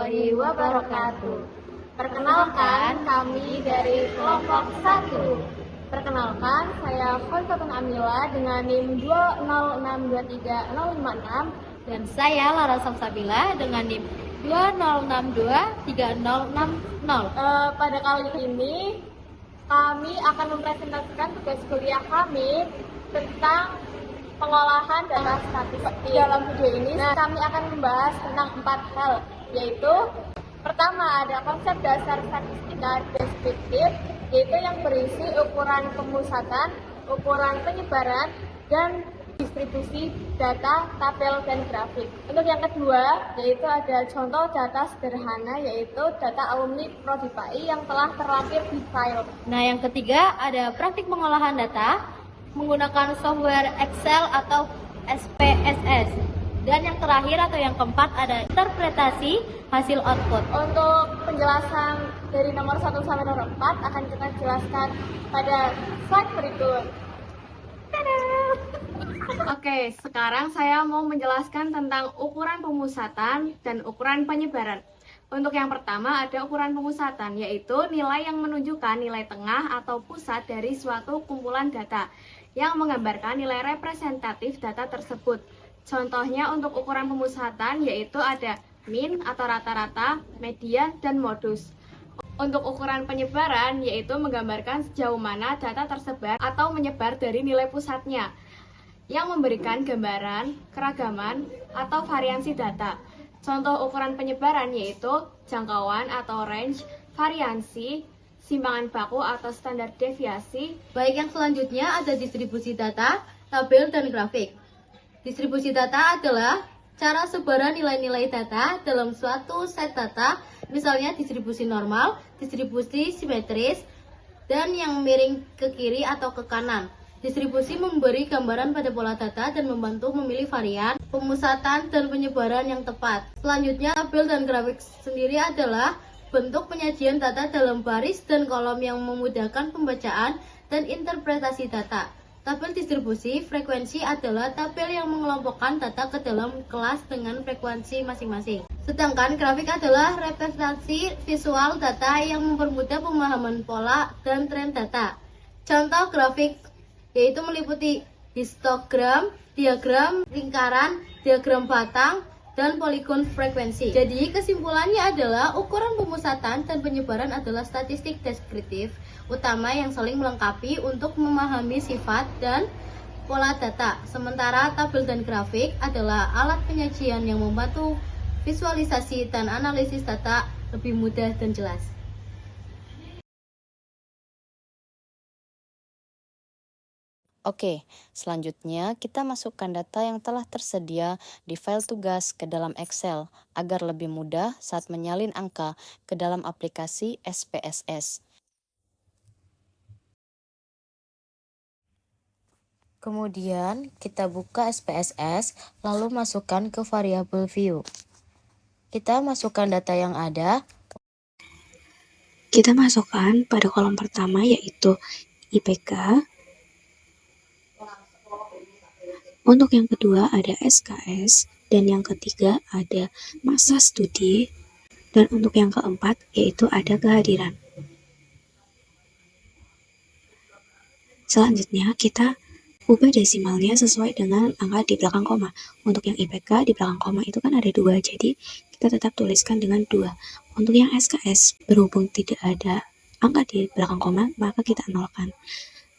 warahmatullahi wabarakatuh. Perkenalkan, kami dari kelompok 1. Perkenalkan, saya Kholifatun Amila dengan NIM 2062356 dan saya Lara Samsabila dengan NIM 20623060. Pada kali ini kami akan mempresentasikan tugas kuliah kami tentang pengolahan data statistik. Dalam video ini kami akan membahas tentang 4 hal, yaitu pertama ada konsep dasar statistika deskriptif, yaitu yang berisi ukuran pemusatan, ukuran penyebaran, dan distribusi data, tabel, dan grafik. Untuk yang kedua, yaitu ada contoh data sederhana, yaitu data alumni Prodi PAI yang telah terlampir di file. Nah, yang ketiga ada praktik pengolahan data menggunakan software Excel atau SPSS. Dan yang terakhir atau yang keempat ada interpretasi hasil output. Untuk penjelasan dari nomor 1 sampai nomor 4 akan kita jelaskan pada slide berikut. Oke, sekarang saya mau menjelaskan tentang ukuran pemusatan dan ukuran penyebaran. Untuk yang pertama ada ukuran pemusatan, yaitu nilai yang menunjukkan nilai tengah atau pusat dari suatu kumpulan data yang menggambarkan nilai representatif data tersebut. Contohnya untuk ukuran pemusatan yaitu ada min atau rata-rata, median, dan modus. Untuk ukuran penyebaran yaitu menggambarkan sejauh mana data tersebar atau menyebar dari nilai pusatnya, yang memberikan gambaran, keragaman, atau variansi data. Contoh ukuran penyebaran yaitu jangkauan atau range, variansi, simpangan baku atau standar deviasi. Baik, yang selanjutnya ada distribusi data, tabel, dan grafik. Distribusi data adalah cara sebaran nilai-nilai data dalam suatu set data, misalnya distribusi normal, distribusi simetris, dan yang miring ke kiri atau ke kanan. Distribusi memberi gambaran pada pola data dan membantu memilih varian, pemusatan, dan penyebaran yang tepat. Selanjutnya, tabel dan grafik sendiri adalah bentuk penyajian data dalam baris dan kolom yang memudahkan pembacaan dan interpretasi data. Tabel distribusi frekuensi adalah tabel yang mengelompokkan data ke dalam kelas dengan frekuensi masing-masing. Sedangkan grafik adalah representasi visual data yang mempermudah pemahaman pola dan tren data. Contoh grafik yaitu meliputi histogram, diagram lingkaran, diagram batang, dan poligon frekuensi. Jadi kesimpulannya adalah ukuran pemusatan dan penyebaran adalah statistik deskriptif utama yang saling melengkapi untuk memahami sifat dan pola data. Sementara tabel dan grafik adalah alat penyajian yang membantu visualisasi dan analisis data lebih mudah dan jelas. Oke, selanjutnya kita masukkan data yang telah tersedia di file tugas ke dalam Excel agar lebih mudah saat menyalin angka ke dalam aplikasi SPSS. Kemudian kita buka SPSS lalu masukkan ke variabel view. Kita masukkan data yang ada. Kita masukkan pada kolom pertama yaitu IPK. Untuk yang kedua ada SKS, dan yang ketiga ada masa studi, dan untuk yang keempat yaitu ada kehadiran. Selanjutnya kita ubah desimalnya sesuai dengan angka di belakang koma. Untuk yang IPK di belakang koma itu kan ada 2, jadi kita tetap tuliskan dengan 2. Untuk yang SKS berhubung tidak ada angka di belakang koma, maka kita nolkan.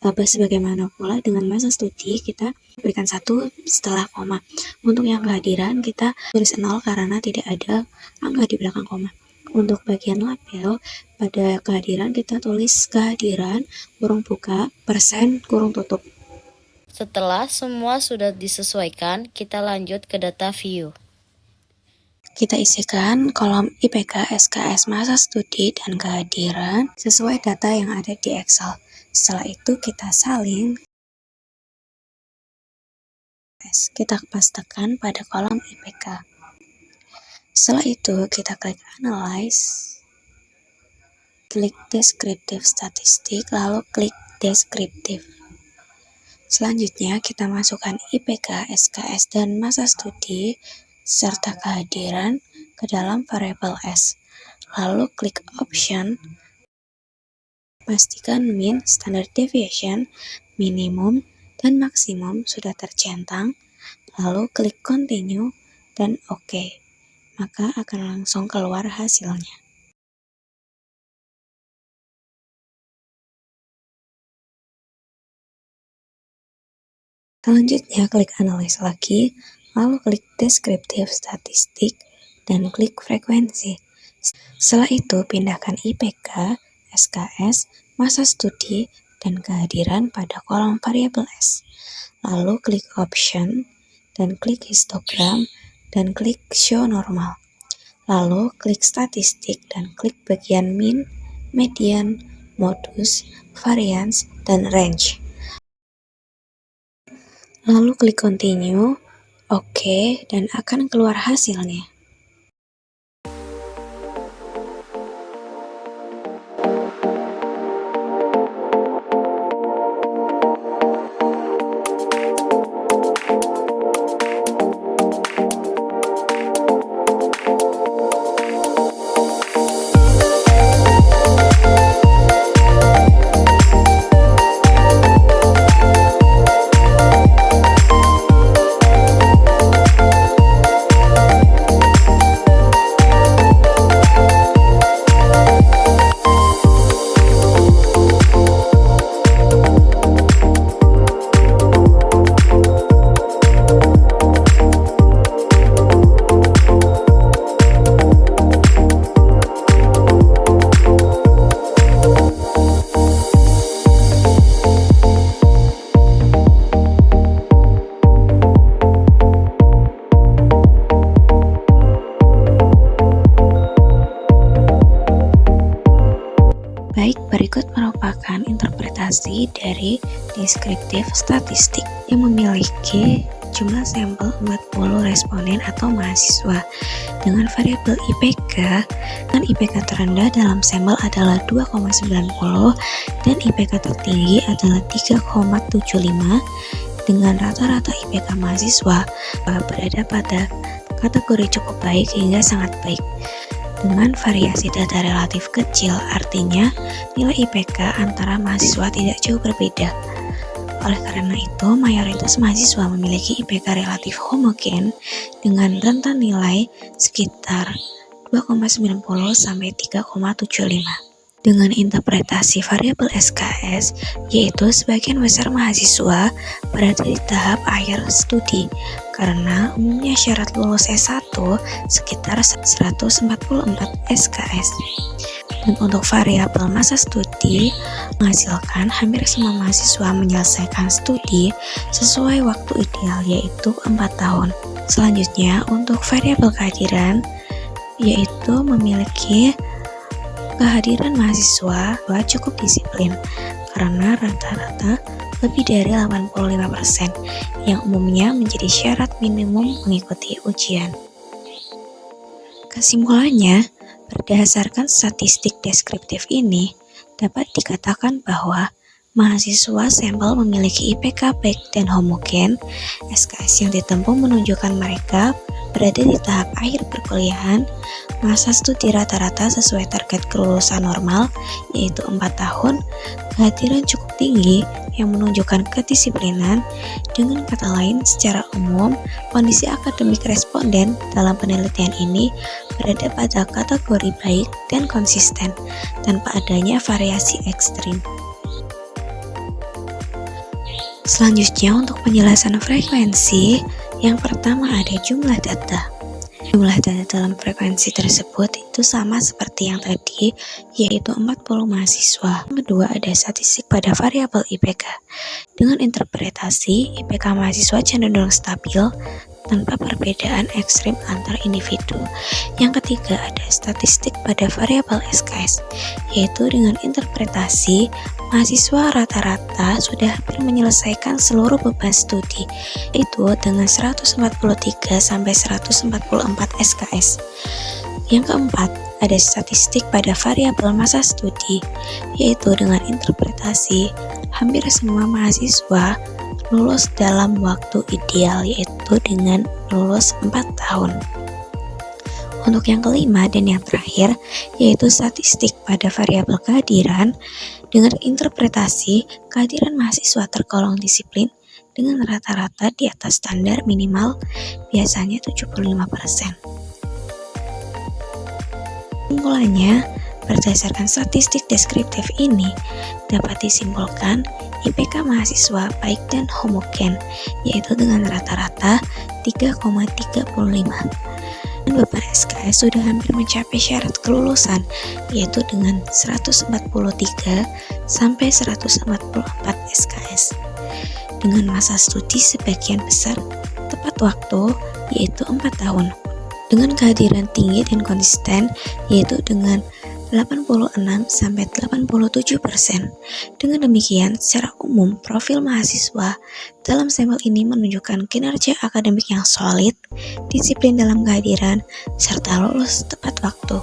Sebagaimana pula dengan masa studi kita berikan 1 setelah koma. Untuk yang kehadiran kita tulis 0 karena tidak ada angka di belakang koma. Untuk bagian label pada kehadiran kita tulis kehadiran kurung buka persen kurung tutup. Setelah semua sudah disesuaikan, kita lanjut ke data view. Kita isikan kolom IPK, SKS, masa studi, dan kehadiran sesuai data yang ada di Excel. Setelah itu kita salin. Kita pastekan pada kolom IPK. Setelah itu kita klik Analyze, klik Descriptive Statistik, lalu klik Descriptive. Selanjutnya kita masukkan IPK, SKS, dan masa studi serta kehadiran ke dalam variabel S. Lalu klik Option, pastikan mean, standard deviation, minimum, dan maksimum sudah tercentang, lalu klik Continue dan OK. Maka akan langsung keluar hasilnya. Selanjutnya klik Analyze lagi, lalu klik Descriptive Statistik dan klik Frekuensi. Setelah itu pindahkan IPK, SKS, masa studi, dan kehadiran pada kolom variabel S. Lalu klik Option, dan klik Histogram, dan klik Show Normal. Lalu klik Statistik dan klik bagian Mean, Median, Modus, Variance, dan Range. Lalu klik Continue, OK, dan akan keluar hasilnya. Baik, berikut merupakan interpretasi dari deskriptif statistik yang memiliki jumlah sampel 40 responden atau mahasiswa dengan variabel IPK, dan IPK terendah dalam sampel adalah 2,90 dan IPK tertinggi adalah 3,75 dengan rata-rata IPK mahasiswa berada pada kategori cukup baik hingga sangat baik. Dengan variasi data relatif kecil, artinya nilai IPK antara mahasiswa tidak jauh berbeda. Oleh karena itu, mayoritas mahasiswa memiliki IPK relatif homogen dengan rentan nilai sekitar 2,90 sampai 3,75. Dengan interpretasi variabel SKS, yaitu sebagian besar mahasiswa berada di tahap akhir studi, karena umumnya syarat lulus S1 sekitar 144 SKS. Dan untuk variabel masa studi, menghasilkan hampir semua mahasiswa menyelesaikan studi sesuai waktu ideal, yaitu 4 tahun. Selanjutnya, untuk variabel kehadiran, yaitu memiliki kehadiran mahasiswa cukup disiplin karena rata-rata lebih dari 85% yang umumnya menjadi syarat minimum mengikuti ujian. Kesimpulannya, berdasarkan statistik deskriptif ini, dapat dikatakan bahwa mahasiswa sampel memiliki IPK baik dan homogen. SKS yang ditempuh menunjukkan mereka berada di tahap akhir perkuliahan. Masa studi rata-rata sesuai target kelulusan normal, yaitu 4 tahun. Kehadiran cukup tinggi yang menunjukkan kedisiplinan. Dengan kata lain, secara umum, kondisi akademik responden dalam penelitian ini berada pada kategori baik dan konsisten, tanpa adanya variasi ekstrim. Selanjutnya, untuk penjelasan frekuensi, yang pertama ada jumlah data. Jumlah data dalam frekuensi tersebut itu sama seperti yang tadi, yaitu 40 mahasiswa. Yang kedua ada statistik pada variabel IPK. Dengan interpretasi, IPK mahasiswa cenderung stabil tanpa perbedaan ekstrim antar individu. Yang ketiga ada statistik pada variabel SKS, yaitu dengan interpretasi mahasiswa rata-rata sudah hampir menyelesaikan seluruh beban studi, yaitu dengan 143 sampai 144 SKS. Yang keempat, ada statistik pada variabel masa studi, yaitu dengan interpretasi hampir semua mahasiswa lulus dalam waktu ideal, yaitu dengan lulus 4 tahun. Untuk yang kelima dan yang terakhir, yaitu statistik pada variabel kehadiran dengan interpretasi kehadiran mahasiswa tergolong disiplin dengan rata-rata di atas standar minimal biasanya 75%. Kesimpulannya, berdasarkan statistik deskriptif ini dapat disimpulkan IPK mahasiswa baik dan homogen, yaitu dengan rata-rata 3,35. Dan beban SKS sudah hampir mencapai syarat kelulusan, yaitu dengan 143 sampai 144 SKS. Dengan masa studi sebagian besar tepat waktu, yaitu 4 tahun. Dengan kehadiran tinggi dan konsisten, yaitu dengan 86-87%. Dengan demikian, secara umum, profil mahasiswa dalam sampel ini menunjukkan kinerja akademik yang solid, disiplin dalam kehadiran, serta lulus tepat waktu.